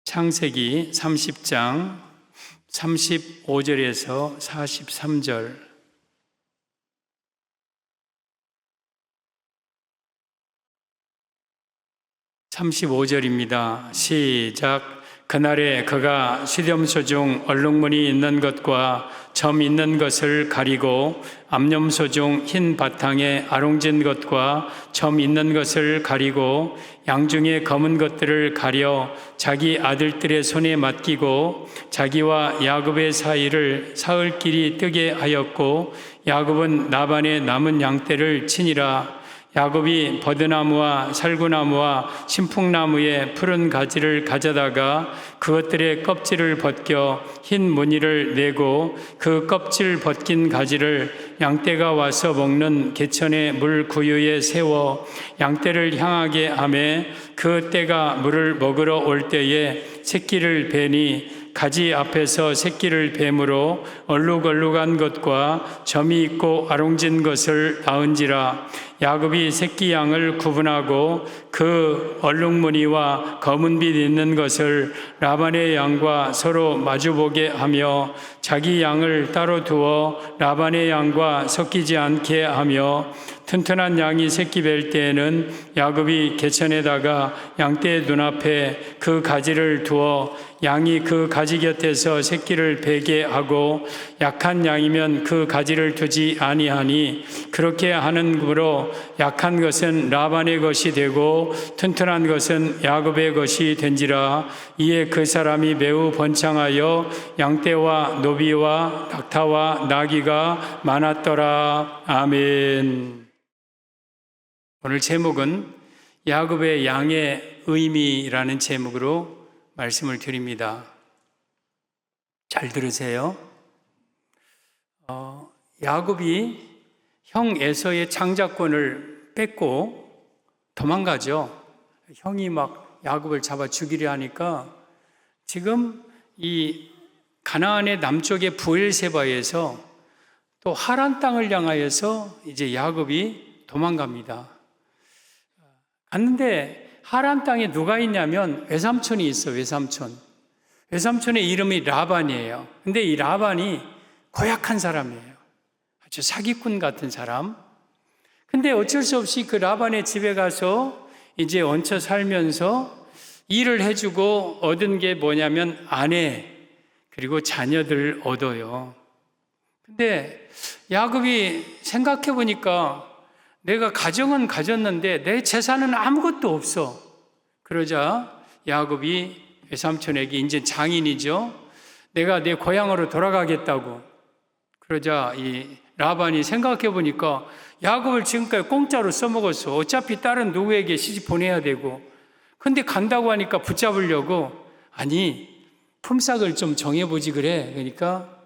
창세기 30장 35절에서 43절. (35절입니다) 시작. 그날에 그가 수렴소 중 얼룩무늬 있는 것과 점 있는 것을 가리고 암염소 중 흰 바탕에 아롱진 것과 점 있는 것을 가리고 양 중에 검은 것들을 가려 자기 아들들의 손에 맡기고 자기와 야곱의 사이를 사흘길이 뜨게 하였고, 야곱은 라반의 남은 양떼를 치니라. 야곱이 버드나무와 살구나무와 신풍나무의 푸른 가지를 가져다가 그것들의 껍질을 벗겨 흰 무늬를 내고 그 껍질 벗긴 가지를 양떼가 와서 먹는 개천의 물 구유에 세워 양떼를 향하게 하매, 그 떼가 물을 먹으러 올 때에 새끼를 베니 가지 앞에서 새끼를 뱀으로 얼룩얼룩한 것과 점이 있고 아롱진 것을 낳은지라. 야곱이 새끼 양을 구분하고 그 얼룩무늬와 검은빛 있는 것을 라반의 양과 서로 마주보게 하며 자기 양을 따로 두어 라반의 양과 섞이지 않게 하며, 튼튼한 양이 새끼 뵐 때에는 야곱이 개천에다가 양떼의 눈앞에 그 가지를 두어 양이 그 가지 곁에서 새끼를 베게 하고, 약한 양이면 그 가지를 두지 아니하니 그렇게 하는 그므로 약한 것은 라반의 것이 되고 튼튼한 것은 야곱의 것이 된지라. 이에 그 사람이 매우 번창하여 양떼와 노비와 낙타와 나귀가 많았더라. 아멘. 오늘 제목은 야곱의 양의 의미라는 제목으로 말씀을 드립니다. 잘 들으세요. 야곱이 형 에서의 창작권을 뺏고 도망가죠. 형이 막 야곱을 잡아 죽이려 하니까 지금 이 가나안의 남쪽의 브엘세바에서 또 하란 땅을 향하여서 이제 야곱이 도망갑니다. 갔는데 하란 땅에 누가 있냐면 외삼촌이 있어. 외삼촌의 이름이 라반이에요. 근데 이 라반이 고약한 사람이에요. 아주 사기꾼 같은 사람. 근데 어쩔 수 없이 그 라반의 집에 가서 이제 얹혀 살면서 일을 해주고 얻은 게 뭐냐면 아내 그리고 자녀들 얻어요. 근데 야곱이 생각해 보니까 내가 가정은 가졌는데 내 재산은 아무것도 없어. 그러자 야곱이 외삼촌에게, 이제 장인이죠, 내가 내 고향으로 돌아가겠다고. 그러자 이 라반이 생각해 보니까 야곱을 지금까지 공짜로 써먹었어. 어차피 딸은 누구에게 시집 보내야 되고. 근데 간다고 하니까 붙잡으려고, 아니 품삯을 좀 정해보지 그래. 그러니까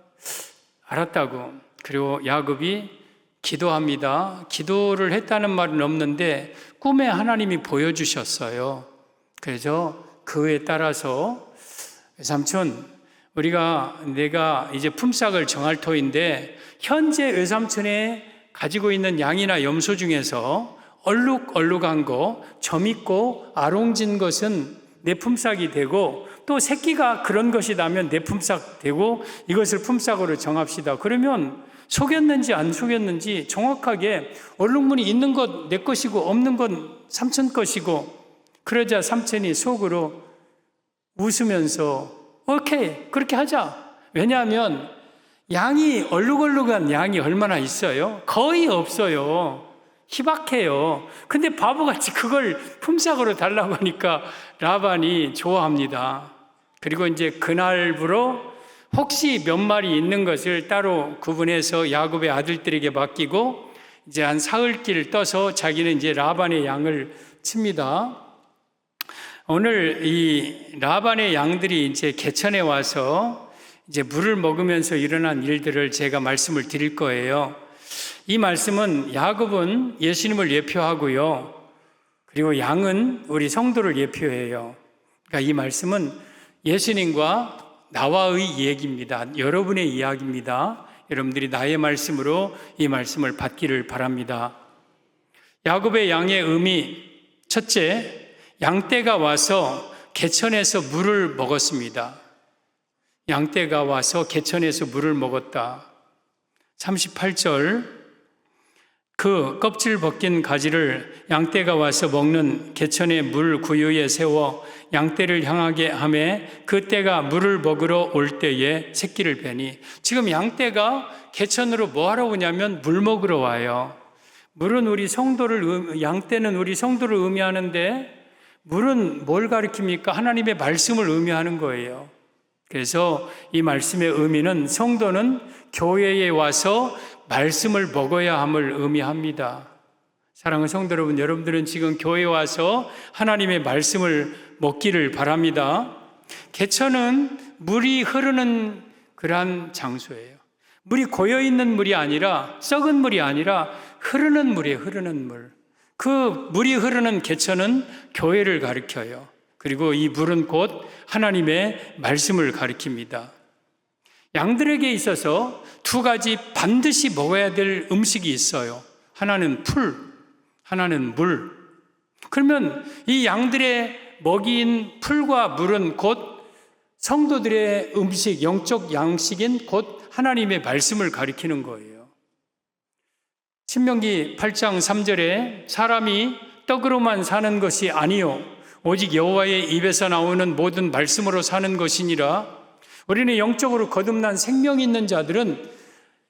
알았다고. 그리고 야곱이 기도합니다. 기도를 했다는 말은 없는데 꿈에 하나님이 보여주셨어요. 그래서 그에 따라서 외삼촌, 내가 이제 품삯을 정할 터인데 현재 외삼촌에 가지고 있는 양이나 염소 중에서 얼룩얼룩한 거, 점 있고 아롱진 것은 내 품삯이 되고, 또 새끼가 그런 것이 나면 내 품삯 되고, 이것을 품삯으로 정합시다. 그러면 속였는지 안 속였는지 정확하게 얼룩무늬 있는 것 내 것이고 없는 건 삼촌 것이고. 그러자 삼촌이 속으로 웃으면서 오케이, 그렇게 하자. 왜냐하면 양이, 얼룩얼룩한 양이 얼마나 있어요? 거의 없어요. 희박해요. 근데 바보같이 그걸 품삯으로 달라고 하니까 라반이 좋아합니다. 그리고 이제 그날부로 혹시 몇 마리 있는 것을 따로 구분해서 야곱의 아들들에게 맡기고 이제 한 사흘길 떠서 자기는 이제 라반의 양을 칩니다. 오늘 이 라반의 양들이 이제 개천에 와서 이제 물을 먹으면서 일어난 일들을 제가 말씀을 드릴 거예요. 이 말씀은 야곱은 예수님을 예표하고요, 그리고 양은 우리 성도를 예표해요. 그러니까 이 말씀은 예수님과 나와의 얘기입니다. 여러분의 이야기입니다. 여러분들이 나의 말씀으로 이 말씀을 받기를 바랍니다. 야곱의 양의 의미, 첫째, 양떼가 와서 개천에서 물을 먹었습니다. 양떼가 와서 개천에서 물을 먹었다. 38절, 그 껍질 벗긴 가지를 양떼가 와서 먹는 개천의 물 구유에 세워 양떼를 향하게 하매 그 떼가 물을 먹으러 올 때에 새끼를 베니. 지금 양떼가 개천으로 뭐하러 오냐면 물 먹으러 와요. 물은 우리 성도를, 양떼는 우리 성도를 의미하는데 물은 뭘 가리킵니까? 하나님의 말씀을 의미하는 거예요. 그래서 이 말씀의 의미는 성도는 교회에 와서 말씀을 먹어야 함을 의미합니다. 사랑하는 성도 여러분, 여러분들은 지금 교회에 와서 하나님의 말씀을 먹기를 바랍니다. 개천은 물이 흐르는 그러한 장소예요. 물이 고여있는 물이 아니라, 썩은 물이 아니라 흐르는 물이에요. 흐르는 물. 그 물이 흐르는 개천은 교회를 가리켜요. 그리고 이 물은 곧 하나님의 말씀을 가리킵니다. 양들에게 있어서 두 가지 반드시 먹어야 될 음식이 있어요. 하나는 풀, 하나는 물. 그러면 이 양들의 먹이인 풀과 물은 곧 성도들의 음식, 영적 양식인 곧 하나님의 말씀을 가리키는 거예요. 신명기 8장 3절에 사람이 떡으로만 사는 것이 아니요 오직 여호와의 입에서 나오는 모든 말씀으로 사는 것이니라. 우리는 영적으로 거듭난 생명이 있는 자들은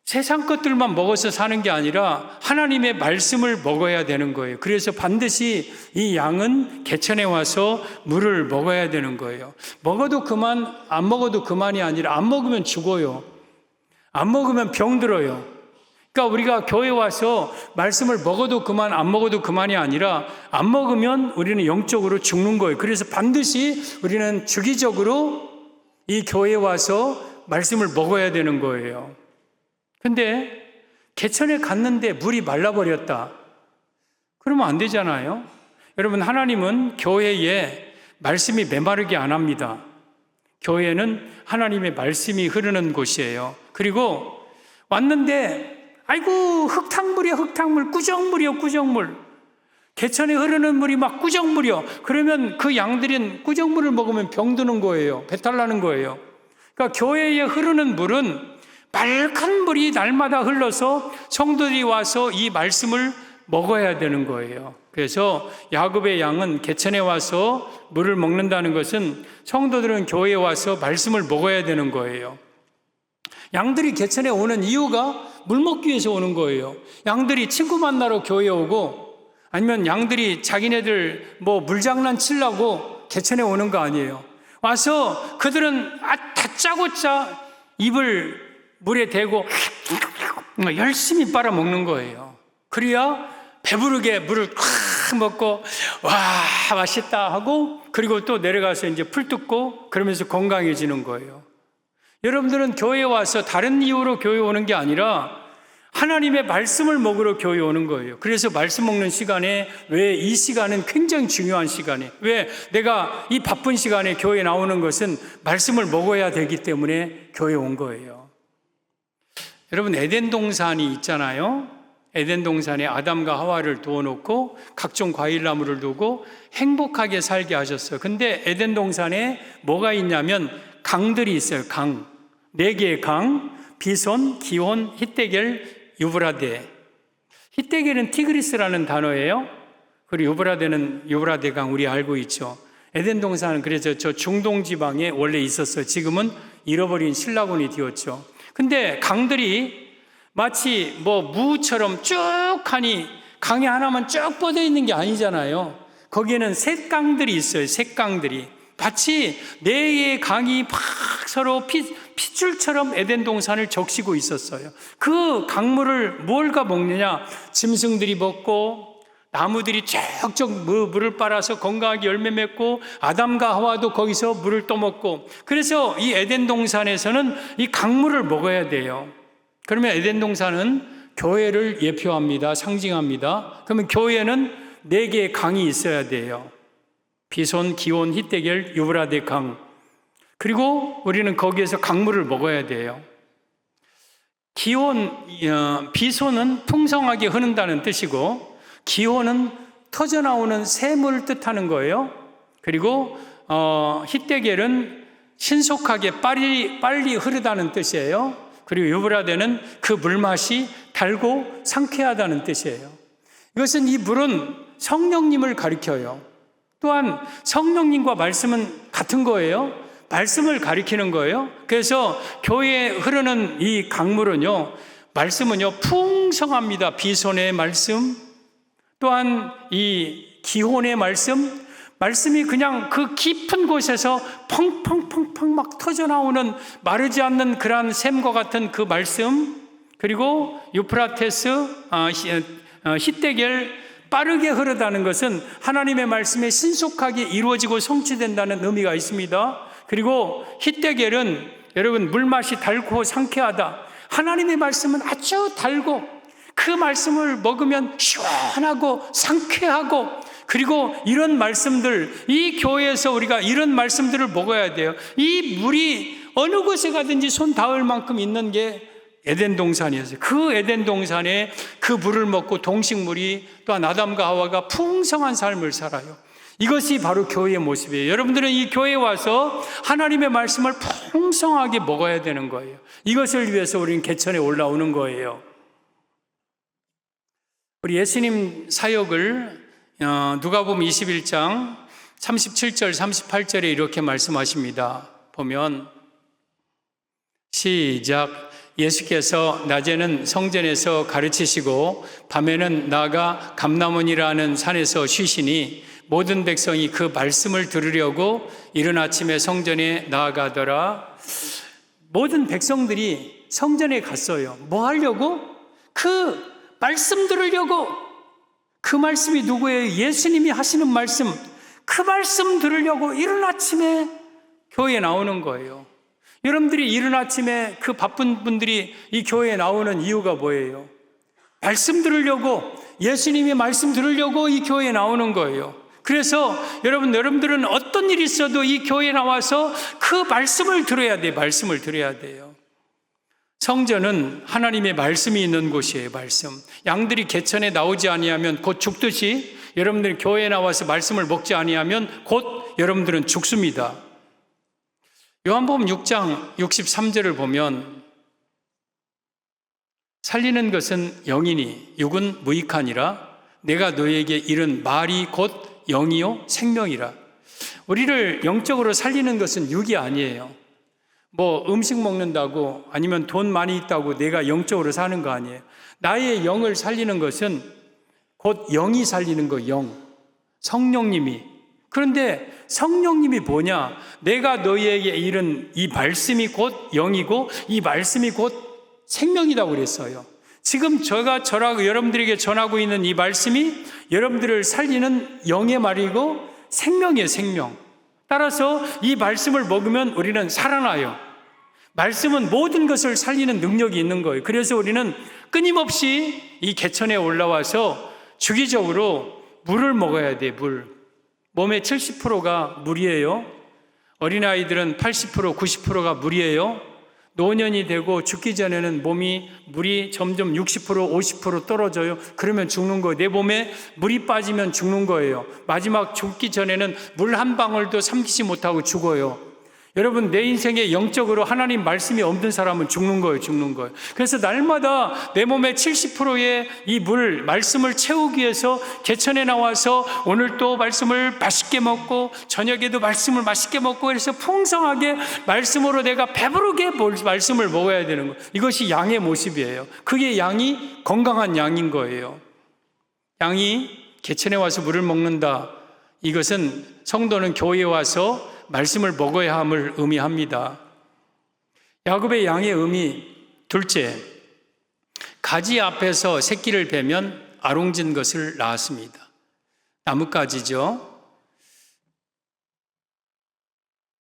세상 것들만 먹어서 사는 게 아니라 하나님의 말씀을 먹어야 되는 거예요. 그래서 반드시 이 양은 개천에 와서 물을 먹어야 되는 거예요. 먹어도 그만, 안 먹어도 그만이 아니라 안 먹으면 죽어요. 안 먹으면 병들어요. 그러니까 우리가 교회 와서 말씀을 먹어도 그만, 안 먹어도 그만이 아니라 안 먹으면 우리는 영적으로 죽는 거예요. 그래서 반드시 우리는 주기적으로 이 교회에 와서 말씀을 먹어야 되는 거예요. 근데 개천에 갔는데 물이 말라버렸다. 그러면 안 되잖아요. 여러분, 하나님은 교회에 말씀이 메마르게 안 합니다. 교회는 하나님의 말씀이 흐르는 곳이에요. 그리고 왔는데 아이고 흙탕물이야, 흙탕물, 꾸정물이요, 꾸정물. 개천에 흐르는 물이 막 꾸정물이요. 그러면 그 양들은 꾸정물을 먹으면 병드는 거예요. 배탈 나는 거예요. 그러니까 교회에 흐르는 물은 맑은 물이 날마다 흘러서 성도들이 와서 이 말씀을 먹어야 되는 거예요. 그래서 야곱의 양은 개천에 와서 물을 먹는다는 것은 성도들은 교회에 와서 말씀을 먹어야 되는 거예요. 양들이 개천에 오는 이유가 물 먹기 위해서 오는 거예요. 양들이 친구 만나러 교회에 오고 아니면 양들이 자기네들 물장난 치려고 개천에 오는 거 아니에요. 와서 그들은 다짜고짜 입을 물에 대고 열심히 빨아먹는 거예요. 그래야 배부르게 물을 콱 먹고 와 맛있다 하고 그리고 또 내려가서 이제 풀 뜯고 그러면서 건강해지는 거예요. 여러분들은 교회에 와서 다른 이유로 교회에 오는 게 아니라 하나님의 말씀을 먹으러 교회에 오는 거예요. 그래서 말씀 먹는 시간에 왜 이 시간은 굉장히 중요한 시간이에요. 왜 내가 이 바쁜 시간에 교회에 나오는 것은 말씀을 먹어야 되기 때문에 교회에 온 거예요. 여러분, 에덴 동산이 있잖아요. 에덴 동산에 아담과 하와를 두어놓고 각종 과일나무를 두고 행복하게 살게 하셨어요. 근데 에덴 동산에 뭐가 있냐면 강들이 있어요. 강. 4개의 강. 비손, 기혼, 히데겔, 유브라데. 히데겔은 티그리스라는 단어예요. 그리고 유브라데는 유브라데강 우리 알고 있죠. 에덴 동산은 그래서 저 중동 지방에 원래 있었어요. 지금은 잃어버린 신라군이 되었죠. 근데 강들이 마치 무처럼 쭉 하니 강이 하나만 쭉 뻗어 있는 게 아니잖아요. 거기에는 셋강들이 있어요. 셋강들이. 마치 4개의 강이 막 서로 핏줄처럼 에덴 동산을 적시고 있었어요. 그 강물을 뭘가 먹느냐? 짐승들이 먹고 나무들이 쭉쭉 물을 빨아서 건강하게 열매 맺고 아담과 하와도 거기서 물을 떠먹고 그래서 이 에덴 동산에서는 이 강물을 먹어야 돼요. 그러면 에덴 동산은 교회를 예표합니다. 상징합니다. 그러면 교회는 4개의 강이 있어야 돼요. 비손, 기온, 히데겔, 유브라데 강. 그리고 우리는 거기에서 강물을 먹어야 돼요. 비손은 풍성하게 흐른다는 뜻이고 기온은 터져나오는 샘을 뜻하는 거예요. 그리고 히데겔은 신속하게 빨리 흐르다는 뜻이에요. 그리고 유브라데는 그 물맛이 달고 상쾌하다는 뜻이에요. 이것은 이 물은 성령님을 가리켜요. 또한 성령님과 말씀은 같은 거예요. 말씀을 가리키는 거예요. 그래서 교회에 흐르는 이 강물은요, 말씀은요, 풍성합니다. 비손의 말씀, 또한 이 기혼의 말씀이 그냥 그 깊은 곳에서 펑펑펑펑 막 터져나오는 마르지 않는 그러한 샘과 같은 그 말씀, 그리고 유프라테스, 히데겔 빠르게 흐르다는 것은 하나님의 말씀이 신속하게 이루어지고 성취된다는 의미가 있습니다. 그리고 히데겔은 여러분 물맛이 달고 상쾌하다. 하나님의 말씀은 아주 달고 그 말씀을 먹으면 시원하고 상쾌하고, 그리고 이런 말씀들, 이 교회에서 우리가 이런 말씀들을 먹어야 돼요. 이 물이 어느 곳에 가든지 손 닿을 만큼 있는 게 에덴 동산이었어요. 그 에덴 동산에 그 물을 먹고 동식물이, 또한 아담과 하와가 풍성한 삶을 살아요. 이것이 바로 교회의 모습이에요. 여러분들은 이 교회에 와서 하나님의 말씀을 풍성하게 먹어야 되는 거예요. 이것을 위해서 우리는 개천에 올라오는 거예요. 우리 예수님 사역을 누가복음 21장 37절 38절에 이렇게 말씀하십니다. 보면 시작. 예수께서 낮에는 성전에서 가르치시고 밤에는 나아가 감람원이라는 산에서 쉬시니 모든 백성이 그 말씀을 들으려고 이른 아침에 성전에 나아가더라. 모든 백성들이 성전에 갔어요. 뭐 하려고? 그 말씀 들으려고. 그 말씀이 누구예요? 예수님이 하시는 말씀. 그 말씀 들으려고 이른 아침에 교회에 나오는 거예요. 여러분들이 이른 아침에 그 바쁜 분들이 이 교회에 나오는 이유가 뭐예요? 말씀 들으려고, 예수님이 말씀 들으려고 이 교회에 나오는 거예요. 그래서 여러분들은 어떤 일이 있어도 이 교회에 나와서 그 말씀을 들어야 돼요. 말씀을 들어야 돼요. 성전은 하나님의 말씀이 있는 곳이에요. 말씀. 양들이 개천에 나오지 아니하면 곧 죽듯이 여러분들이 교회에 나와서 말씀을 먹지 아니하면 곧 여러분들은 죽습니다. 요한복음 6장 63절을 보면 살리는 것은 영이니 육은 무익하니라. 내가 너희에게 이른 말이 곧 영이요 생명이라. 우리를 영적으로 살리는 것은 육이 아니에요. 뭐 음식 먹는다고 아니면 돈 많이 있다고 내가 영적으로 사는 거 아니에요. 나의 영을 살리는 것은 곧 영이 살리는 거, 영. 성령님이. 그런데 성령님이 뭐냐? 내가 너희에게 이른 이 말씀이 곧 영이고 이 말씀이 곧 생명이라고 그랬어요. 지금 저라고 여러분들에게 전하고 있는 이 말씀이 여러분들을 살리는 영의 말이고 생명이에요, 생명. 따라서 이 말씀을 먹으면 우리는 살아나요. 말씀은 모든 것을 살리는 능력이 있는 거예요. 그래서 우리는 끊임없이 이 개천에 올라와서 주기적으로 물을 먹어야 돼요, 물. 몸의 70%가 물이에요. 어린아이들은 80%, 90%가 물이에요. 노년이 되고 죽기 전에는 물이 점점 60%, 50% 떨어져요. 그러면 죽는 거예요. 내 몸에 물이 빠지면 죽는 거예요. 마지막 죽기 전에는 물 한 방울도 삼키지 못하고 죽어요. 여러분, 내 인생에 영적으로 하나님 말씀이 없는 사람은 죽는 거예요. 죽는 거예요. 그래서 날마다 내 몸의 70%의 이 말씀을 채우기 위해서 개천에 나와서 오늘 또 말씀을 맛있게 먹고 저녁에도 말씀을 맛있게 먹고 그래서 풍성하게 말씀으로 내가 배부르게 말씀을 먹어야 되는 거예요. 이것이 양의 모습이에요. 그게 양이 건강한 양인 거예요. 양이 개천에 와서 물을 먹는다. 이것은 성도는 교회에 와서 말씀을 먹어야 함을 의미합니다. 야곱의 양의 의미 둘째, 가지 앞에서 새끼를 베면 아롱진 것을 낳았습니다. 나뭇가지죠.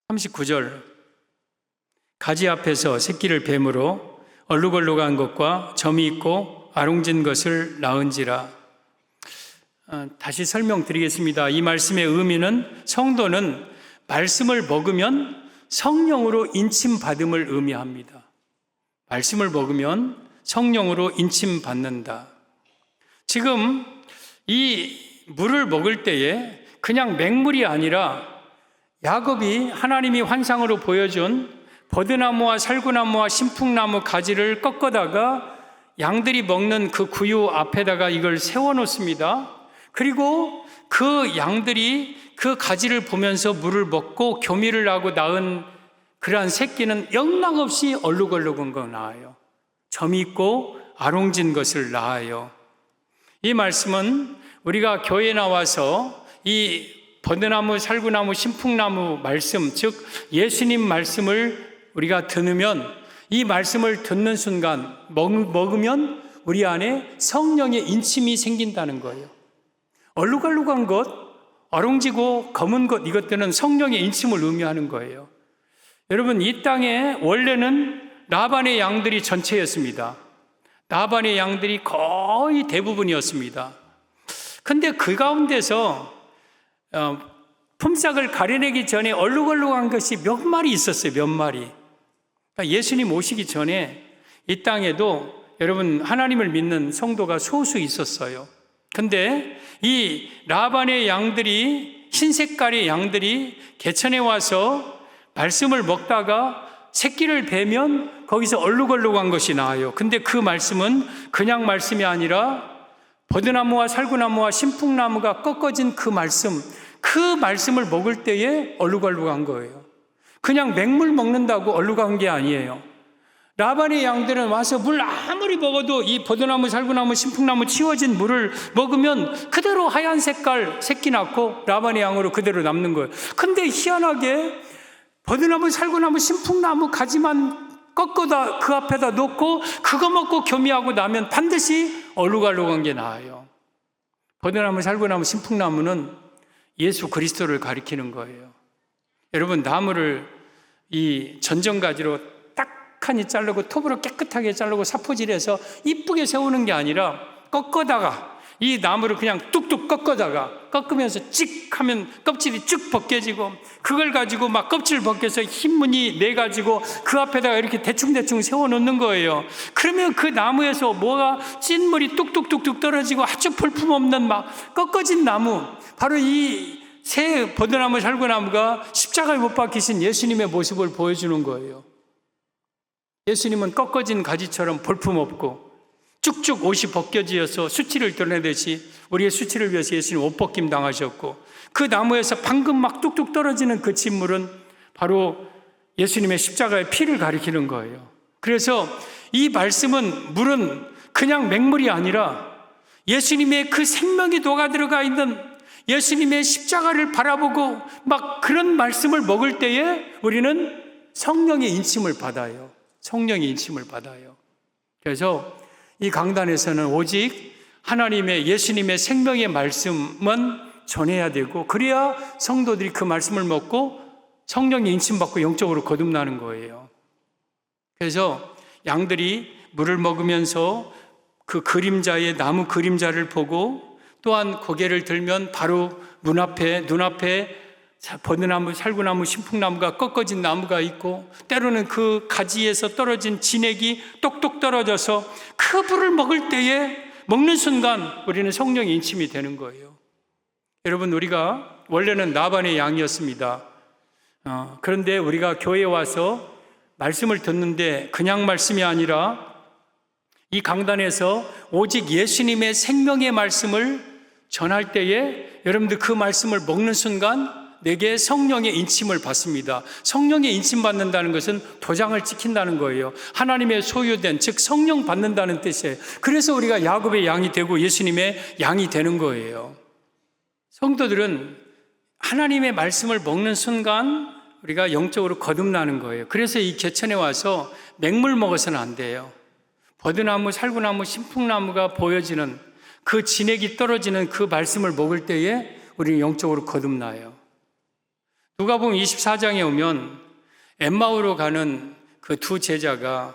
39절, 가지 앞에서 새끼를 뱀으로 얼룩얼룩한 것과 점이 있고 아롱진 것을 낳은지라. 다시 설명드리겠습니다. 이 말씀의 의미는 성도는 말씀을 먹으면 성령으로 인침받음을 의미합니다. 말씀을 먹으면 성령으로 인침받는다. 지금 이 물을 먹을 때에 그냥 맹물이 아니라 야곱이 하나님이 환상으로 보여준 버드나무와 살구나무와 신풍나무 가지를 꺾어다가 양들이 먹는 그 구유 앞에다가 이걸 세워놓습니다. 그리고 그 양들이 그 가지를 보면서 물을 먹고 교미를 하고 낳은 그러한 새끼는 영락없이 얼룩얼룩한 거 낳아요. 점이 있고 아롱진 것을 낳아요. 이 말씀은 우리가 교회에 나와서 이 버드나무, 살구나무, 신풍나무 말씀, 즉 예수님 말씀을 우리가 들으면, 이 말씀을 듣는 순간 먹으면 우리 안에 성령의 인침이 생긴다는 거예요. 얼룩얼룩한 것, 어롱지고 검은 것, 이것들은 성령의 인침을 의미하는 거예요. 여러분, 이 땅에 원래는 라반의 양들이 전체였습니다. 라반의 양들이 거의 대부분이었습니다. 근데 그 가운데서 품삯을 가려내기 전에 얼룩얼룩한 것이 몇 마리 있었어요. 몇 마리. 그러니까 예수님 오시기 전에 이 땅에도 여러분 하나님을 믿는 성도가 소수 있었어요. 근데 이 라반의 양들이, 흰색깔의 양들이 개천에 와서 말씀을 먹다가 새끼를 베면 거기서 얼룩얼룩한 것이 나와요. 근데 그 말씀은 그냥 말씀이 아니라 버드나무와 살구나무와 신풍나무가 꺾어진 그 말씀을 먹을 때에 얼룩얼룩한 거예요. 그냥 맹물 먹는다고 얼룩한 게 아니에요. 라반의 양들은 와서 물 아무리 먹어도 이 버드나무, 살구나무, 신풍나무 치워진 물을 먹으면 그대로 하얀 색깔 새끼 낳고 라반의 양으로 그대로 남는 거예요. 근데 희한하게 버드나무, 살구나무, 신풍나무 가지만 꺾어다 그 앞에다 놓고 그거 먹고 교미하고 나면 반드시 얼룩얼룩한 게 나와요. 버드나무, 살구나무, 신풍나무는 예수 그리스도를 가리키는 거예요. 여러분, 나무를 이 전정가지로 딱하니 자르고 톱으로 깨끗하게 자르고 사포질해서 이쁘게 세우는 게 아니라 꺾어다가 이 나무를 그냥 뚝뚝 꺾으면서 찍 하면 껍질이 쭉 벗겨지고 그걸 가지고 막 껍질 벗겨서 흰무늬 내가지고 그 앞에다가 이렇게 대충대충 세워놓는 거예요. 그러면 그 나무에서 뭐가 찐물이 뚝뚝뚝뚝 떨어지고 아주 볼품없는 막 꺾어진 나무, 바로 이 새 버드나무, 살구나무가 십자가에 못 박히신 예수님의 모습을 보여주는 거예요. 예수님은 꺾어진 가지처럼 볼품없고 쭉쭉 옷이 벗겨지어서 수치를 드러내듯이 우리의 수치를 위해서 예수님 옷 벗김 당하셨고, 그 나무에서 방금 막 뚝뚝 떨어지는 그 진물은 바로 예수님의 십자가의 피를 가리키는 거예요. 그래서 이 말씀은, 물은 그냥 맹물이 아니라 예수님의 그 생명이 녹아들어가 있는 예수님의 십자가를 바라보고 막 그런 말씀을 먹을 때에 우리는 성령의 인침을 받아요. 성령의 인침을 받아요. 그래서 이 강단에서는 오직 하나님의, 예수님의 생명의 말씀만 전해야 되고, 그래야 성도들이 그 말씀을 먹고 성령의 인침받고 영적으로 거듭나는 거예요. 그래서 양들이 물을 먹으면서 그 그림자의 나무 그림자를 보고, 또한 고개를 들면 바로 눈앞에 버드나무, 살구나무, 신풍나무가 꺾어진 나무가 있고, 때로는 그 가지에서 떨어진 진액이 똑똑 떨어져서 그 불을 먹을 때에 먹는 순간 우리는 성령의 인침이 되는 거예요. 여러분, 우리가 원래는 라반의 양이었습니다. 그런데 우리가 교회에 와서 말씀을 듣는데 그냥 말씀이 아니라 이 강단에서 오직 예수님의 생명의 말씀을 전할 때에 여러분들 그 말씀을 먹는 순간 내게 성령의 인침을 받습니다. 성령의 인침 받는다는 것은 도장을 찍힌다는 거예요. 하나님의 소유된, 즉 성령 받는다는 뜻이에요. 그래서 우리가 야곱의 양이 되고 예수님의 양이 되는 거예요. 성도들은 하나님의 말씀을 먹는 순간 우리가 영적으로 거듭나는 거예요. 그래서 이 개천에 와서 맹물 먹어서는 안 돼요. 버드나무, 살구나무, 신풍나무가 보여지는 그 진액이 떨어지는 그 말씀을 먹을 때에 우리는 영적으로 거듭나요. 누가복음 24장에 오면 엠마오로 가는 그 두 제자가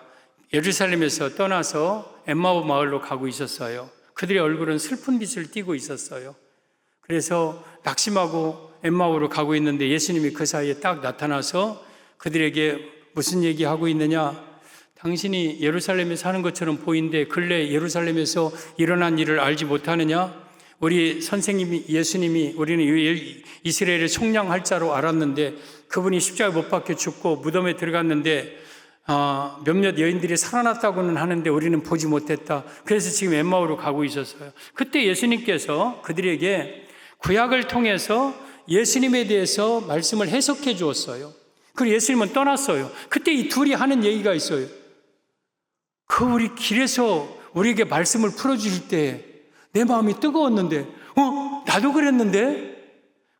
예루살렘에서 떠나서 엠마오 마을로 가고 있었어요. 그들의 얼굴은 슬픈 빛을 띠고 있었어요. 그래서 낙심하고 엠마오로 가고 있는데 예수님이 그 사이에 딱 나타나서 그들에게 무슨 얘기하고 있느냐? 당신이 예루살렘에 사는 것처럼 보이는데 근래 예루살렘에서 일어난 일을 알지 못하느냐? 우리 선생님이 예수님이 우리는 이스라엘의 총량할 자로 알았는데 그분이 십자가에 못 박혀 죽고 무덤에 들어갔는데 몇몇 여인들이 살아났다고는 하는데 우리는 보지 못했다. 그래서 지금 엠마오로 가고 있었어요. 그때 예수님께서 그들에게 구약을 통해서 예수님에 대해서 말씀을 해석해 주었어요. 그리고 예수님은 떠났어요. 그때 이 둘이 하는 얘기가 있어요. 우리 길에서 우리에게 말씀을 풀어주실 때 내 마음이 뜨거웠는데, 나도 그랬는데?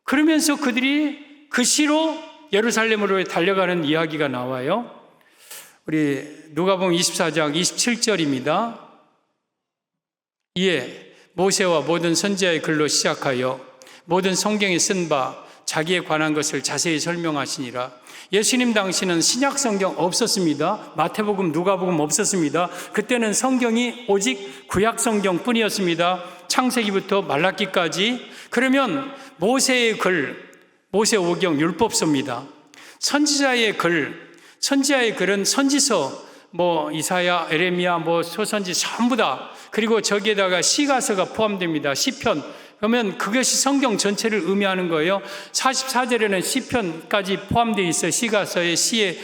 그러면서 그들이 그 시로 예루살렘으로 달려가는 이야기가 나와요. 우리 누가복음 24장 27절입니다. 이에 모세와 모든 선지자의 글로 시작하여 모든 성경에 쓴 바 자기에 관한 것을 자세히 설명하시니라. 예수님 당시는 신약 성경 없었습니다. 마태복음, 누가복음 없었습니다. 그때는 성경이 오직 구약 성경뿐이었습니다. 창세기부터 말라기까지. 그러면 모세의 글, 모세오경 율법서입니다. 선지자의 글은 선지서, 이사야, 에레미야, 소선지 전부 다. 그리고 저기에다가 시가서가 포함됩니다. 시편. 그러면 그것이 성경 전체를 의미하는 거예요. 44절에는 시편까지 포함되어 있어요. 시가서의 시의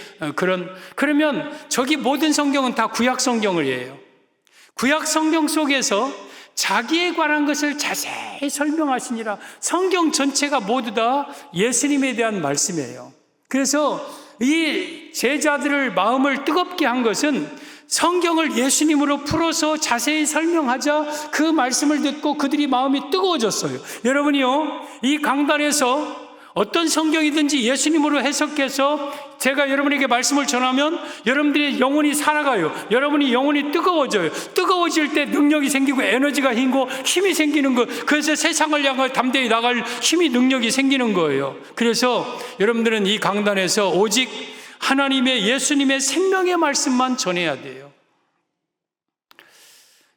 그러면 저기 모든 성경은 다 구약 성경을이에요. 구약 성경 속에서 자기에 관한 것을 자세히 설명하시니라. 성경 전체가 모두 다 예수님에 대한 말씀이에요. 그래서 이 제자들을 마음을 뜨겁게 한 것은 성경을 예수님으로 풀어서 자세히 설명하자 그 말씀을 듣고 그들이 마음이 뜨거워졌어요. 여러분이요, 이 강단에서 어떤 성경이든지 예수님으로 해석해서 제가 여러분에게 말씀을 전하면 여러분들의 영혼이 살아가요. 여러분이 영혼이 뜨거워져요. 뜨거워질 때 능력이 생기고 에너지가 생기고 힘이 생기는 거. 그래서 세상을 향해 담대히 나갈 힘이 능력이 생기는 거예요. 그래서 여러분들은 이 강단에서 오직 하나님의 예수님의 생명의 말씀만 전해야 돼요.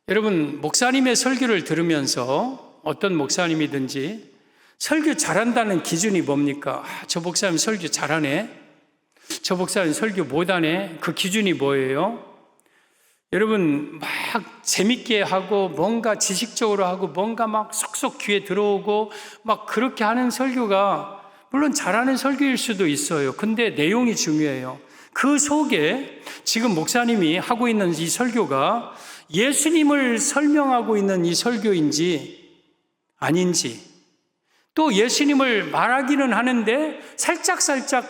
여러분, 목사님의 설교를 들으면서 어떤 목사님이든지 설교 잘한다는 기준이 뭡니까? 저 목사님 설교 잘하네. 저 목사님 설교 못하네. 그 기준이 뭐예요? 여러분, 막 재밌게 하고 뭔가 지식적으로 하고 뭔가 막 쏙쏙 귀에 들어오고 막 그렇게 하는 설교가 물론 잘하는 설교일 수도 있어요. 근데 내용이 중요해요. 그 속에 지금 목사님이 하고 있는 이 설교가 예수님을 설명하고 있는 이 설교인지 아닌지, 또 예수님을 말하기는 하는데 살짝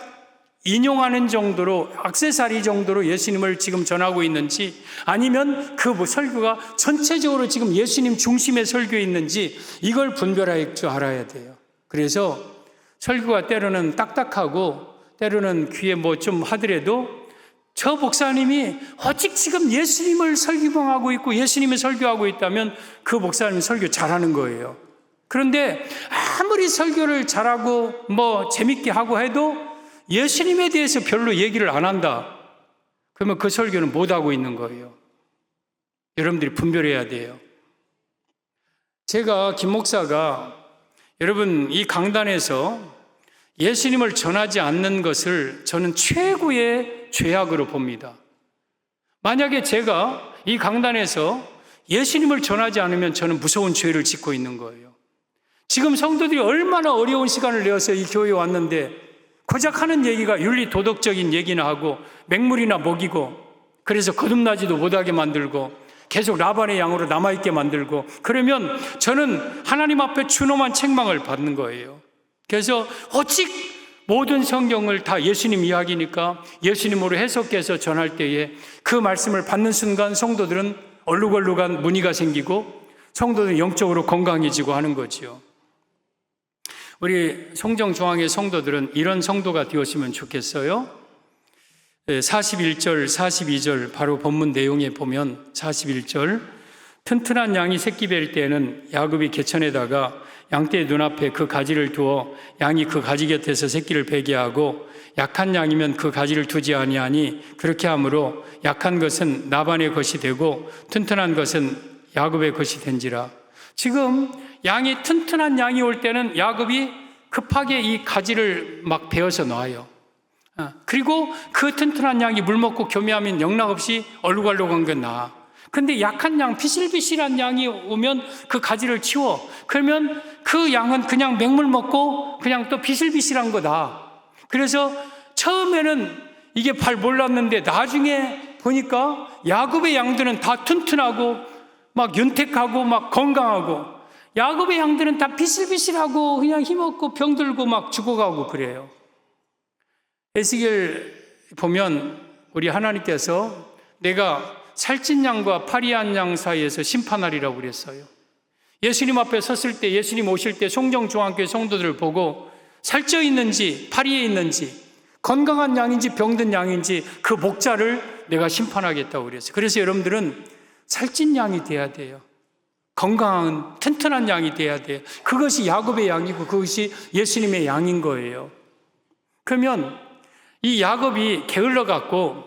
인용하는 정도로, 액세서리 정도로 예수님을 지금 전하고 있는지, 아니면 그 설교가 전체적으로 지금 예수님 중심의 설교에 있는지, 이걸 분별할 줄 알아야 돼요. 그래서 설교가 때로는 딱딱하고 때로는 귀에 좀 하더라도 저 목사님이 오직 지금 예수님을 설교하고 있고 예수님을 설교하고 있다면 그 목사님은 설교 잘하는 거예요. 그런데 아무리 설교를 잘하고 재밌게 하고 해도 예수님에 대해서 별로 얘기를 안 한다. 그러면 그 설교는 못하고 있는 거예요. 여러분들이 분별해야 돼요. 제가 김 목사가 여러분 이 강단에서 예수님을 전하지 않는 것을 저는 최고의 죄악으로 봅니다. 만약에 제가 이 강단에서 예수님을 전하지 않으면 저는 무서운 죄를 짓고 있는 거예요. 지금 성도들이 얼마나 어려운 시간을 내어서 이 교회에 왔는데 고작 하는 얘기가 윤리 도덕적인 얘기나 하고 맹물이나 먹이고, 그래서 거듭나지도 못하게 만들고 계속 라반의 양으로 남아있게 만들고, 그러면 저는 하나님 앞에 준엄한 책망을 받는 거예요. 그래서 오직 모든 성경을 다 예수님 이야기니까 예수님으로 해석해서 전할 때에 그 말씀을 받는 순간 성도들은 얼룩얼룩한 무늬가 생기고 성도들은 영적으로 건강해지고 하는 거지요. 우리 성정중앙의 성도들은 이런 성도가 되었으면 좋겠어요. 41절, 42절 바로 본문 내용에 보면 41절, 튼튼한 양이 새끼 뵐 때에는 야곱이 개천에다가 양떼의 눈앞에 그 가지를 두어 양이 그 가지 곁에서 새끼를 베게 하고, 약한 양이면 그 가지를 두지 아니하니 그렇게 함으로 약한 것은 라반의 것이 되고 튼튼한 것은 야곱의 것이 된지라. 지금 양이 튼튼한 양이 올 때는 야곱이 급하게 이 가지를 막 베어서 놔요. 그리고 그 튼튼한 양이 물 먹고 교미하면 영락없이 얼룩얼룩한 건 나아. 근데 약한 양, 비실비실한 양이 오면 그 가지를 치워. 그러면 그 양은 그냥 맹물 먹고 그냥 또 비실비실한 거다. 그래서 처음에는 이게 잘 몰랐는데 나중에 보니까 야곱의 양들은 다 튼튼하고 막 윤택하고 막 건강하고, 야곱의 양들은 다 비실비실하고 그냥 힘없고 병들고 막 죽어가고 그래요. 에스겔 보면 우리 하나님께서 내가 살찐 양과 파리한 양 사이에서 심판하리라고 그랬어요. 예수님 앞에 섰을 때, 예수님 오실 때 송정중앙교회 성도들을 보고 살쪄 있는지 파리에 있는지, 건강한 양인지 병든 양인지 그 목자를 내가 심판하겠다고 그랬어요. 그래서 여러분들은 살찐 양이 돼야 돼요. 건강한 튼튼한 양이 돼야 돼요. 그것이 야곱의 양이고 그것이 예수님의 양인 거예요. 그러면 이 야곱이 게을러 갖고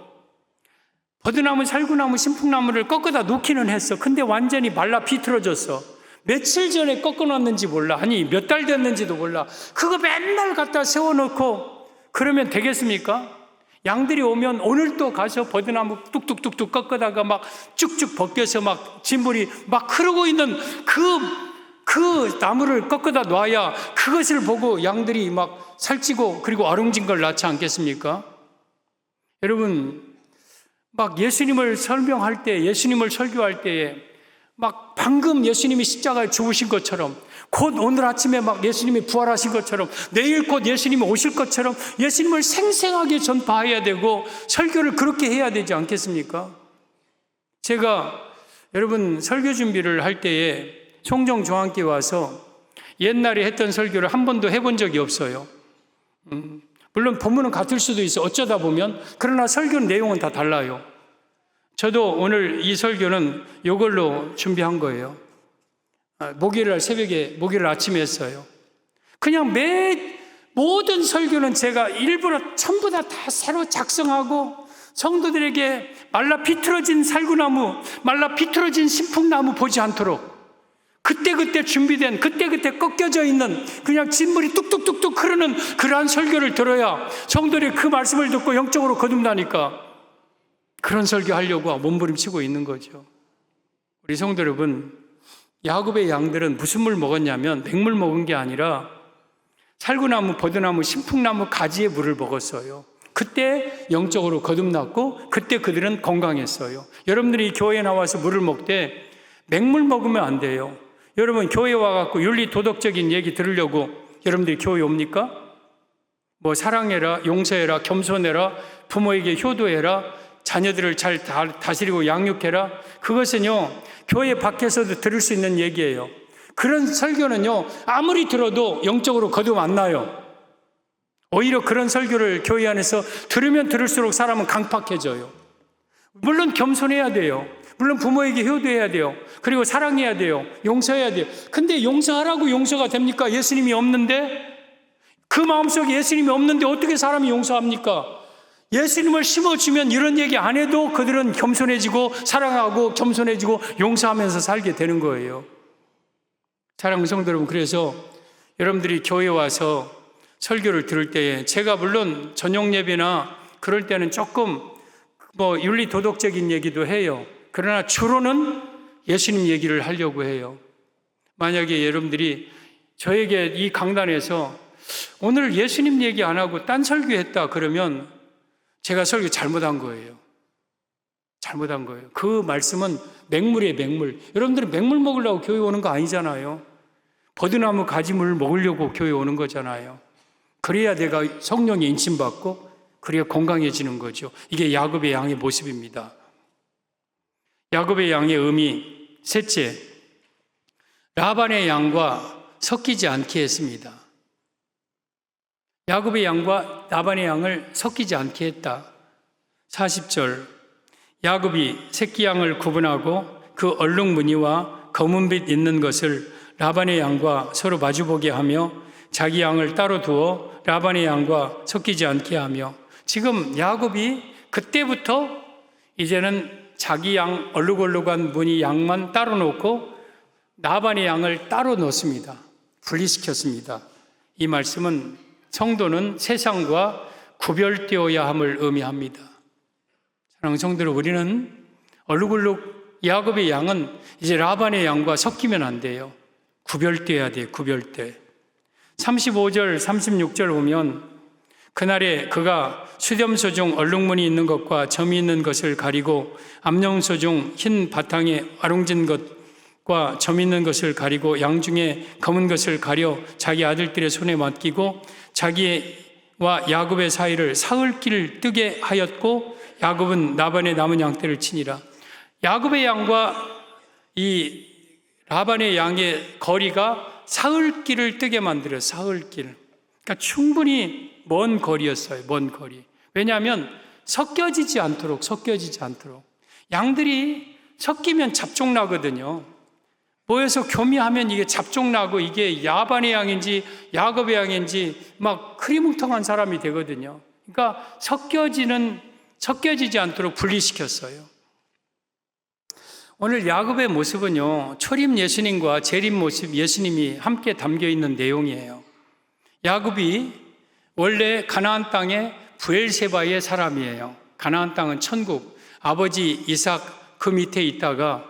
버드나무, 살구나무, 신풍나무를 꺾어다 놓기는 했어. 근데 완전히 말라 비틀어졌어. 며칠 전에 꺾어놨는지 몰라. 아니 몇 달 됐는지도 몰라. 그거 맨날 갖다 세워놓고 그러면 되겠습니까? 양들이 오면 오늘 또 가서 버드나무 뚝뚝뚝뚝 꺾어다가 막 쭉쭉 벗겨서 막 진물이 막 흐르고 있는 그 나무를 꺾어다 놔야 그것을 보고 양들이 막 살찌고 그리고 아롱진 걸 낳지 않겠습니까? 여러분, 막 예수님을 설명할 때, 예수님을 설교할 때에 막 방금 예수님이 십자가에 죽으신 것처럼, 곧 오늘 아침에 막 예수님이 부활하신 것처럼, 내일 곧 예수님이 오실 것처럼 예수님을 생생하게 전파해야 되고 설교를 그렇게 해야 되지 않겠습니까? 제가 여러분 설교 준비를 할 때에 송정중앙교회 와서 옛날에 했던 설교를 한 번도 해본 적이 없어요. 물론 본문은 같을 수도 있어요. 어쩌다 보면. 그러나 설교 내용은 다 달라요. 저도 오늘 이 설교는 이걸로 준비한 거예요. 목요일 새벽에, 목요일 아침에 했어요. 그냥 모든 설교는 제가 일부러 전부 다 새로 작성하고 성도들에게 말라 비틀어진 살구나무, 말라 비틀어진 신풍나무 보지 않도록 그때그때 준비된, 그때그때 꺾여져 있는 그냥 진물이 뚝뚝뚝뚝 흐르는 그러한 설교를 들어야 성도들이 그 말씀을 듣고 영적으로 거듭나니까 그런 설교하려고 몸부림치고 있는 거죠. 우리 성도 여러분, 야곱의 양들은 무슨 물 먹었냐면 맹물 먹은 게 아니라 살구나무, 버드나무, 신풍나무 가지의 물을 먹었어요. 그때 영적으로 거듭났고 그때 그들은 건강했어요. 여러분들이 교회에 나와서 물을 먹되 맹물 먹으면 안 돼요. 여러분 교회 와갖고 윤리 도덕적인 얘기 들으려고 여러분들이 교회 옵니까? 뭐 사랑해라, 용서해라, 겸손해라, 부모에게 효도해라, 자녀들을 잘 다스리고 양육해라. 그것은요 교회 밖에서도 들을 수 있는 얘기예요. 그런 설교는요 아무리 들어도 영적으로 거듭 안 나요. 오히려 그런 설교를 교회 안에서 들으면 들을수록 사람은 강팍해져요. 물론 겸손해야 돼요. 물론 부모에게 효도해야 돼요. 그리고 사랑해야 돼요. 용서해야 돼요. 근데 용서하라고 용서가 됩니까? 예수님이 없는데? 그 마음속에 예수님이 없는데 어떻게 사람이 용서합니까? 예수님을 심어주면 이런 얘기 안 해도 그들은 겸손해지고 사랑하고 겸손해지고 용서하면서 살게 되는 거예요. 사랑하는 성도 여러분, 그래서 여러분들이 교회 와서 설교를 들을 때에 제가 물론 저녁 예배나 그럴 때는 조금 윤리 도덕적인 얘기도 해요. 그러나 주로는 예수님 얘기를 하려고 해요. 만약에 여러분들이 저에게 이 강단에서 오늘 예수님 얘기 안 하고 딴 설교했다 그러면 제가 설교 잘못한 거예요. 잘못한 거예요. 그 말씀은 맹물이에요, 맹물. 여러분들은 맹물 먹으려고 교회 오는 거 아니잖아요. 버드나무 가지물 먹으려고 교회 오는 거잖아요. 그래야 내가 성령에 인침받고 그래야 건강해지는 거죠. 이게 야곱의 양의 모습입니다. 야곱의 양의 의미 셋째, 라반의 양과 섞이지 않게 했습니다. 야곱의 양과 라반의 양을 섞이지 않게 했다. 40절, 야곱이 새끼 양을 구분하고 그 얼룩 무늬와 검은빛 있는 것을 라반의 양과 서로 마주보게 하며 자기 양을 따로 두어 라반의 양과 섞이지 않게 하며, 지금 야곱이 그때부터 이제는 자기 양 얼룩얼룩한 무늬 양만 따로 놓고 라반의 양을 따로 놓습니다. 분리시켰습니다. 이 말씀은 성도는 세상과 구별되어야 함을 의미합니다. 사랑하는 성도들, 우리는 얼룩얼룩 야곱의 양은 이제 라반의 양과 섞이면 안 돼요. 구별돼야 돼요. 구별돼. 35절, 36절 보면 그날에 그가 수렴소 중 얼룩무늬 있는 것과 점이 있는 것을 가리고 암령소 중 흰 바탕에 아롱진 것과 점 있는 것을 가리고 양 중에 검은 것을 가려 자기 아들들의 손에 맡기고 자기와 야곱의 사이를 사흘길 뜨게 하였고 야곱은 라반의 남은 양떼를 치니라. 야곱의 양과 이 라반의 양의 거리가 사흘길을 뜨게 만들어요. 사흘길. 그러니까 충분히 먼 거리였어요. 먼 거리. 왜냐하면 섞여지지 않도록. 양들이 섞이면 잡종나거든요. 모여서 교미하면 이게 잡종나고 이게 라반의 양인지 야곱의 양인지 막 흐리뭉텅한 사람이 되거든요. 그러니까 섞여지지 않도록 분리시켰어요. 오늘 야곱의 모습은요, 초림 예수님과 재림 모습 예수님이 함께 담겨 있는 내용이에요. 야곱이 원래 가나안 땅의 브엘세바의 사람이에요. 가나안 땅은 천국. 아버지 이삭 그 밑에 있다가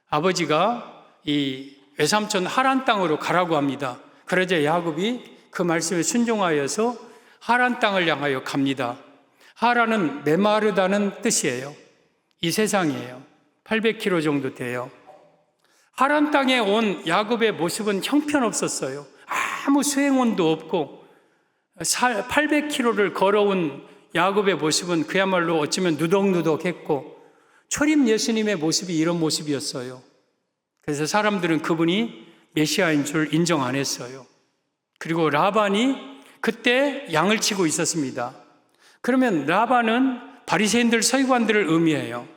아버지가 이 외삼촌 하란 땅으로 가라고 합니다. 그러자 야곱이 그 말씀에 순종하여서 하란 땅을 향하여 갑니다. 하란은 메마르다는 뜻이에요. 이 세상이에요. 800km 정도 돼요. 하란 땅에 온 야곱의 모습은 형편없었어요. 아무 수행원도 없고 800km를 걸어온 야곱의 모습은 그야말로 어쩌면 누덕누덕했고 초림 예수님의 모습이 이런 모습이었어요. 그래서 사람들은 그분이 메시아인 줄 인정 안 했어요. 그리고 라반이 그때 양을 치고 있었습니다. 그러면 라반은 바리새인들 서기관들을 의미해요.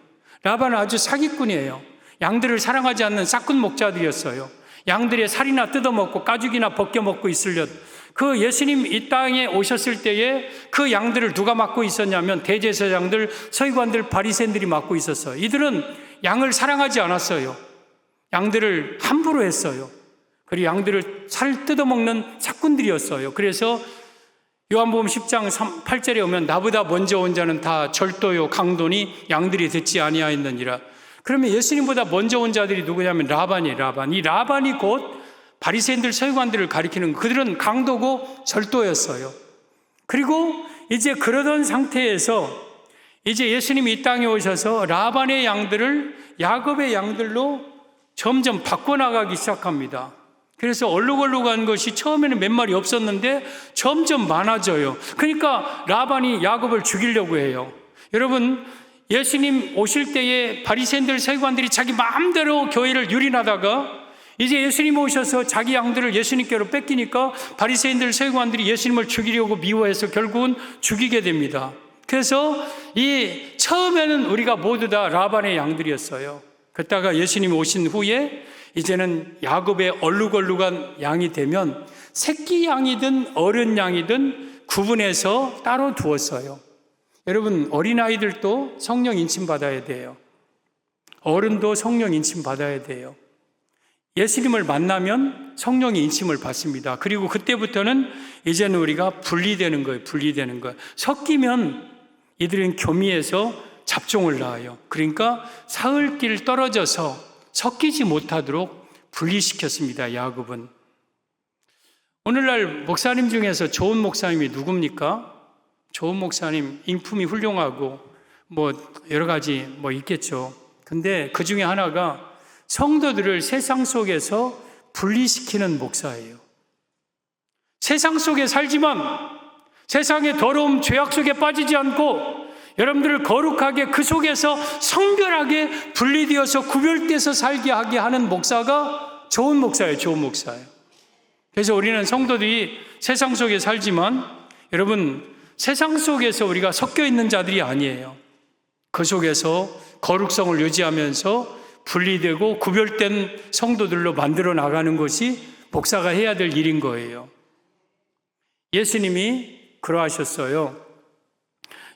라반은 아주 사기꾼이에요. 양들을 사랑하지 않는 싹군 목자들이었어요. 양들의 살이나 뜯어먹고 가죽이나 벗겨먹고 있으려 그 예수님 이 땅에 오셨을 때에 그 양들을 누가 맡고 있었냐면 대제사장들, 서기관들, 바리새인들이 맡고 있었어요. 이들은 양을 사랑하지 않았어요. 양들을 함부로 했어요. 그리고 양들을 살 뜯어먹는 삭군들이었어요. 그래서 요한복음 10장 8절에 오면 나보다 먼저 온 자는 다 절도요 강도니 양들이 듣지 아니하였느니라. 그러면 예수님보다 먼저 온 자들이 누구냐면 라반이에요. 라반. 이 라반이 곧 바리새인들 서기관들을 가리키는 그들은 강도고 절도였어요. 그리고 이제 그러던 상태에서 이제 예수님이 이 땅에 오셔서 라반의 양들을 야곱의 양들로 점점 바꿔나가기 시작합니다. 그래서 얼룩얼룩한 것이 처음에는 몇 마리 없었는데 점점 많아져요. 그러니까 라반이 야곱을 죽이려고 해요. 여러분, 예수님 오실 때에 바리새인들 서기관들이 자기 마음대로 교회를 유린하다가 이제 예수님 오셔서 자기 양들을 예수님께로 뺏기니까 바리새인들 서기관들이 예수님을 죽이려고 미워해서 결국은 죽이게 됩니다. 그래서 이 처음에는 우리가 모두 다 라반의 양들이었어요. 그러다가 예수님이 오신 후에 이제는 야곱의 얼룩얼룩한 양이 되면 새끼 양이든 어른 양이든 구분해서 따로 두었어요. 여러분, 어린아이들도 성령 인침 받아야 돼요. 어른도 성령 인침 받아야 돼요. 예수님을 만나면 성령의 인침을 받습니다. 그리고 그때부터는 이제는 우리가 분리되는 거예요. 분리되는 거예요. 섞이면 이들은 교미에서 잡종을 낳아요. 그러니까 사흘길 떨어져서 섞이지 못하도록 분리시켰습니다. 야곱은. 오늘날 목사님 중에서 좋은 목사님이 누굽니까? 좋은 목사님, 인품이 훌륭하고 여러 가지 있겠죠. 근데 그 중에 하나가 성도들을 세상 속에서 분리시키는 목사예요. 세상 속에 살지만 세상의 더러움, 죄악 속에 빠지지 않고 여러분들을 거룩하게 그 속에서 성별하게 분리되어서 구별돼서 살게 하게 하는 목사가 좋은 목사예요. 좋은 목사예요. 그래서 우리는 성도들이 세상 속에 살지만 여러분, 세상 속에서 우리가 섞여 있는 자들이 아니에요. 그 속에서 거룩성을 유지하면서 분리되고 구별된 성도들로 만들어 나가는 것이 목사가 해야 될 일인 거예요. 예수님이 그러하셨어요.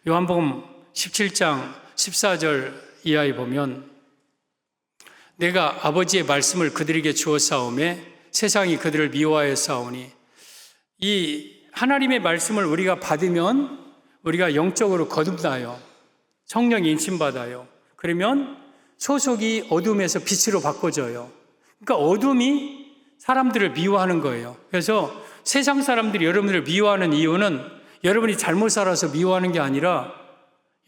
요한복음 17장 14절 이하에 보면 내가 아버지의 말씀을 그들에게 주었사오매 세상이 그들을 미워하였사오니, 이 하나님의 말씀을 우리가 받으면 우리가 영적으로 거듭나요. 성령 인침받아요. 그러면 소속이 어둠에서 빛으로 바꿔져요. 그러니까 어둠이 사람들을 미워하는 거예요. 그래서 세상 사람들이 여러분들을 미워하는 이유는 여러분이 잘못 살아서 미워하는 게 아니라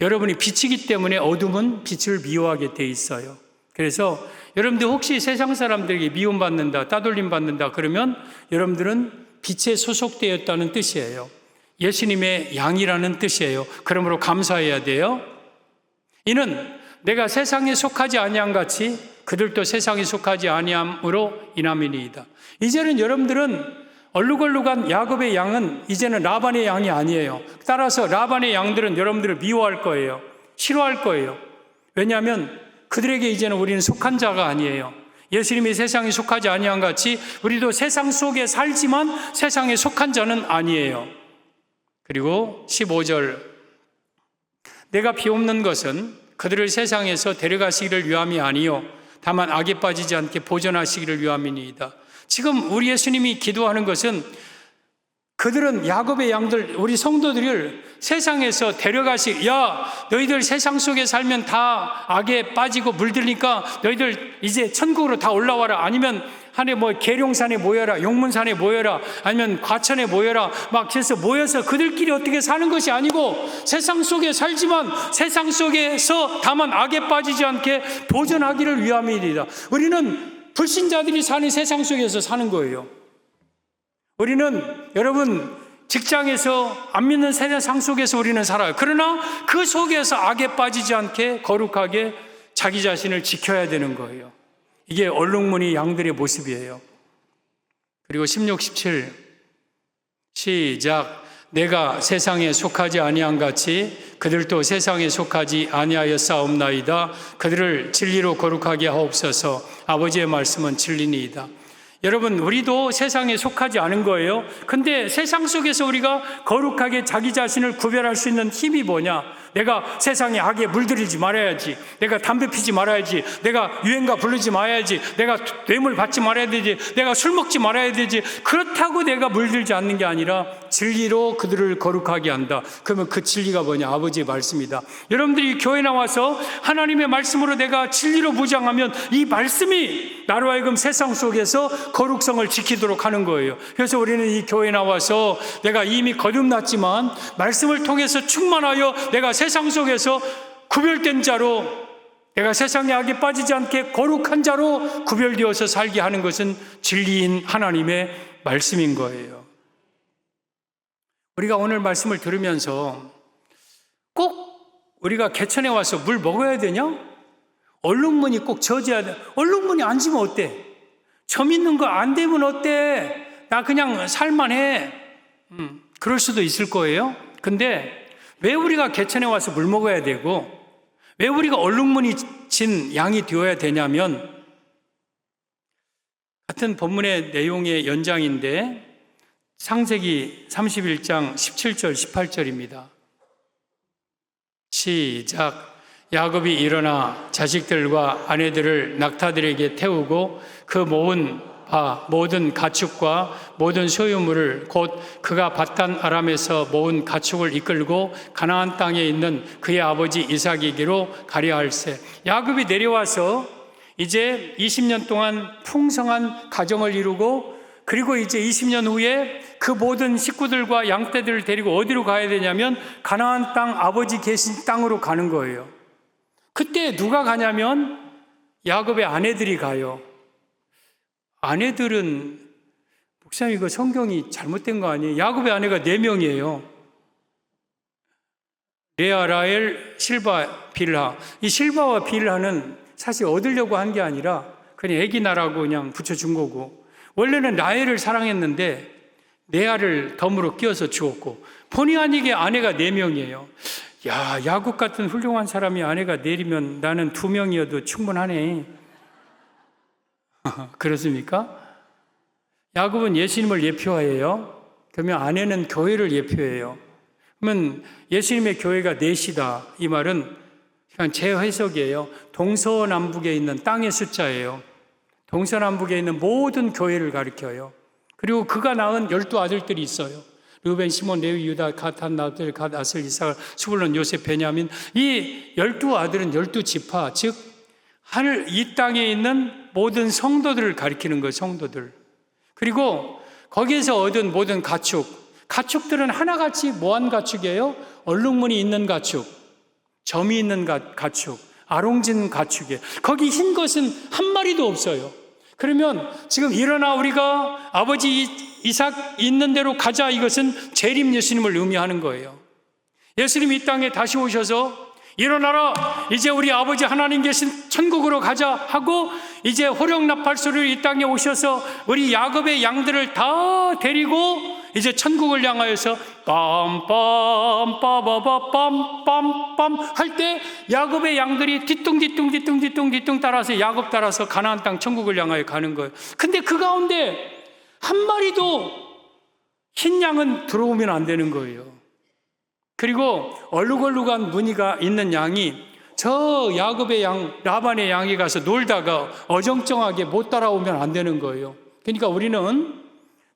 여러분이 빛이기 때문에 어둠은 빛을 미워하게 돼 있어요. 그래서 여러분들 혹시 세상 사람들에게 미움받는다, 따돌림 받는다 그러면 여러분들은 빛에 소속되었다는 뜻이에요. 예수님의 양이라는 뜻이에요. 그러므로 감사해야 돼요. 이는 내가 세상에 속하지 아니함 같이 그들도 세상에 속하지 아니함으로 인함이니이다. 이제는 여러분들은 얼룩얼룩한 야곱의 양은 이제는 라반의 양이 아니에요. 따라서 라반의 양들은 여러분들을 미워할 거예요. 싫어할 거예요. 왜냐하면 그들에게 이제는 우리는 속한 자가 아니에요. 예수님이 세상에 속하지 아니함 같이 우리도 세상 속에 살지만 세상에 속한 자는 아니에요. 그리고 15절, 내가 비옵는 것은 그들을 세상에서 데려가시기를 위함이 아니요 다만 악에 빠지지 않게 보존하시기를 위함이니이다. 지금 우리 예수님이 기도하는 것은 그들은 야곱의 양들, 우리 성도들을 세상에서 너희들 세상 속에 살면 다 악에 빠지고 물들니까 너희들 이제 천국으로 다 올라와라. 아니면 한해 계룡산에 모여라, 용문산에 모여라, 아니면 과천에 모여라. 막 해서 모여서 그들끼리 어떻게 사는 것이 아니고 세상 속에 살지만 세상 속에서 다만 악에 빠지지 않게 보존하기를 위함이니이다. 우리는 불신자들이 사는 세상 속에서 사는 거예요. 우리는 여러분 직장에서 안 믿는 세상 속에서 우리는 살아요. 그러나 그 속에서 악에 빠지지 않게 거룩하게 자기 자신을 지켜야 되는 거예요. 이게 얼룩무늬 양들의 모습이에요. 그리고 16, 17 시작. 내가 세상에 속하지 아니함 같이 그들도 세상에 속하지 아니하였사옵나이다. 그들을 진리로 거룩하게 하옵소서. 아버지의 말씀은 진리니이다. 여러분, 우리도 세상에 속하지 않은 거예요. 근데 세상 속에서 우리가 거룩하게 자기 자신을 구별할 수 있는 힘이 뭐냐? 내가 세상에 악에 물들이지 말아야지. 내가 담배 피지 말아야지. 내가 유행가 부르지 말아야지. 내가 뇌물 받지 말아야 되지. 내가 술 먹지 말아야 되지. 그렇다고 내가 물들지 않는 게 아니라 진리로 그들을 거룩하게 한다. 그러면 그 진리가 뭐냐? 아버지의 말씀이다. 여러분들이 교회 나와서 하나님의 말씀으로 내가 진리로 무장하면 이 말씀이 나로 하여금 세상 속에서 거룩성을 지키도록 하는 거예요. 그래서 우리는 이 교회에 나와서 내가 이미 거듭났지만 말씀을 통해서 충만하여 내가 세상 속에서 구별된 자로, 내가 세상의 악에 빠지지 않게 거룩한 자로 구별되어서 살게 하는 것은 진리인 하나님의 말씀인 거예요. 우리가 오늘 말씀을 들으면서 꼭 우리가 개천에 와서 물 먹어야 되냐? 얼룩무늬 꼭 젖어야 돼. 얼룩무늬 안 지면 어때? 점 있는 거 안 되면 어때? 나 그냥 살만해. 그럴 수도 있을 거예요. 근데 왜 우리가 개천에 와서 물 먹어야 되고 왜 우리가 얼룩무늬 진 양이 되어야 되냐면, 같은 본문의 내용의 연장인데 창세기 31장 17절 18절입니다. 시작. 야곱이 일어나 자식들과 아내들을 낙타들에게 태우고 그 모든 가축과 모든 소유물을 곧 그가 밧단 아람에서 모은 가축을 이끌고 가나안 땅에 있는 그의 아버지 이삭에게로 가려 할세. 야곱이 내려와서 이제 20년 동안 풍성한 가정을 이루고, 그리고 이제 20년 후에 그 모든 식구들과 양떼들을 데리고 어디로 가야 되냐면 가나안 땅, 아버지 계신 땅으로 가는 거예요. 그때 누가 가냐면 야곱의 아내들이 가요. 아내들은, 목사님 이거 성경이 잘못된 거 아니에요? 야곱의 아내가 4명이에요. 레아, 라헬, 실바, 빌하. 이 실바와 빌하는 사실 얻으려고 한 게 아니라 그냥 애기 나라고 그냥 붙여준 거고, 원래는 라헬을 사랑했는데 레아를 덤으로 끼워서 주었고, 본의 아니게 아내가 4명이에요. 야, 야곱 같은 훌륭한 사람이 아내가 4면 나는 2명이어도 충분하네. 그렇습니까? 야곱은 예수님을 예표해요. 그러면 아내는 교회를 예표해요. 그러면 예수님의 교회가 4이다. 이 말은 그냥 제 해석이에요. 동서남북에 있는 땅의 숫자예요. 동서남북에 있는 모든 교회를 가리켜요. 그리고 그가 낳은 12아들들이 있어요. 르벤, 시몬, 레위, 유다, 갓, 한, 납들, 갓, 아슬, 이삭, 스불론, 요셉, 베냐민. 이 12아들은 12지파, 즉 이 땅에 있는 모든 성도들을 가리키는 거예요, 성도들. 그리고 거기에서 얻은 모든 가축들은 하나같이 뭐한 가축이에요? 얼룩무늬 있는 가축, 점이 있는 가축, 아롱진 가축이에요. 거기 흰 것은 한 마리도 없어요. 그러면 지금 일어나 우리가 아버지 이삭 있는 대로 가자, 이것은 재림 예수님을 의미하는 거예요. 예수님 이 땅에 다시 오셔서 일어나라, 이제 우리 아버지 하나님 계신 천국으로 가자 하고 이제 호령나팔소리로 이 땅에 오셔서 우리 야곱의 양들을 다 데리고 이제 천국을 향하여서 빰빰빰빰빰빰빰 할 때 야곱의 양들이 뒤뚱 따라서 야곱 따라서 가나안 땅 천국을 향하여 가는 거예요. 근데 그 가운데 한 마리도 흰 양은 들어오면 안 되는 거예요. 그리고 얼룩얼룩한 무늬가 있는 양이 저 야곱의 양, 라반의 양이 가서 놀다가 어정쩡하게 못 따라오면 안 되는 거예요. 그러니까 우리는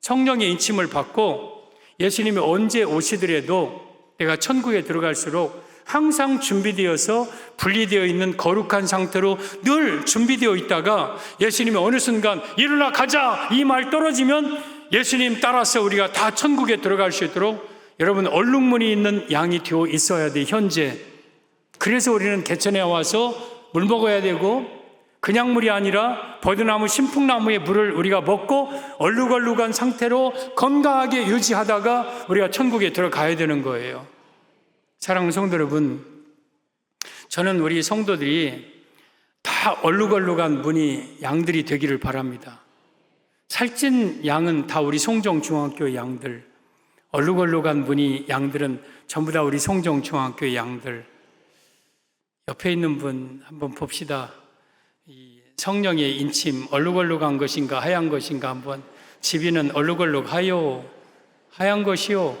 성령의 인침을 받고 예수님이 언제 오시더라도 내가 천국에 들어갈수록 항상 준비되어서 분리되어 있는 거룩한 상태로 늘 준비되어 있다가 예수님이 어느 순간 일어나 가자 이 말 떨어지면 예수님 따라서 우리가 다 천국에 들어갈 수 있도록 여러분 얼룩무늬 있는 양이 되어 있어야 돼, 현재. 그래서 우리는 개천에 와서 물 먹어야 되고 그냥 물이 아니라 버드나무 신풍나무의 물을 우리가 먹고 얼룩얼룩한 상태로 건강하게 유지하다가 우리가 천국에 들어가야 되는 거예요. 사랑하는 성도 여러분, 저는 우리 성도들이 다 얼룩얼룩한 무늬 양들이 되기를 바랍니다. 살찐 양은 다 우리 송정중앙교회 양들, 얼룩얼룩한 무늬 양들은 전부 다 우리 송정중앙교회 양들. 옆에 있는 분 한번 봅시다. 이 성령의 인침, 얼룩얼룩한 것인가 하얀 것인가 한번. 집이는 얼룩얼룩하요, 하얀 것이요.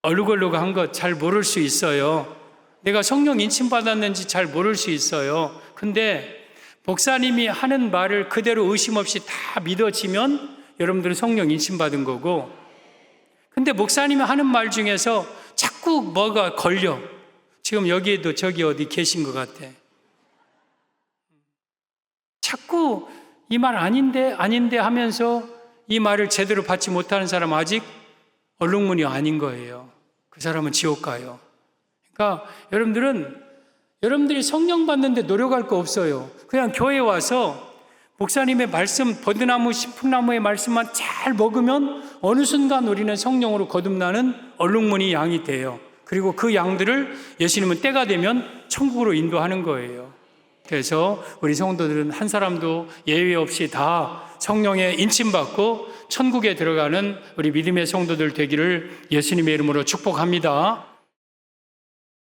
얼룩얼룩한 것 잘 모를 수 있어요. 내가 성령 인침 받았는지 잘 모를 수 있어요. 근데 목사님이 하는 말을 그대로 의심 없이 다 믿어지면 여러분들은 성령 인침 받은 거고, 근데 목사님이 하는 말 중에서 자꾸 뭐가 걸려. 지금 여기에도 저기 어디 계신 것 같아. 자꾸 이 말 아닌데 하면서 이 말을 제대로 받지 못하는 사람 아직 얼룩무늬 아닌 거예요. 그 사람은 지옥 가요. 그러니까 여러분들이 성령 받는데 노력할 거 없어요. 그냥 교회에 와서 목사님의 말씀, 버드나무, 신풍나무의 말씀만 잘 먹으면 어느 순간 우리는 성령으로 거듭나는 얼룩무늬 양이 돼요. 그리고 그 양들을 예수님은 때가 되면 천국으로 인도하는 거예요. 그래서 우리 성도들은 한 사람도 예외 없이 다 성령의 인침받고 천국에 들어가는 우리 믿음의 성도들 되기를 예수님의 이름으로 축복합니다.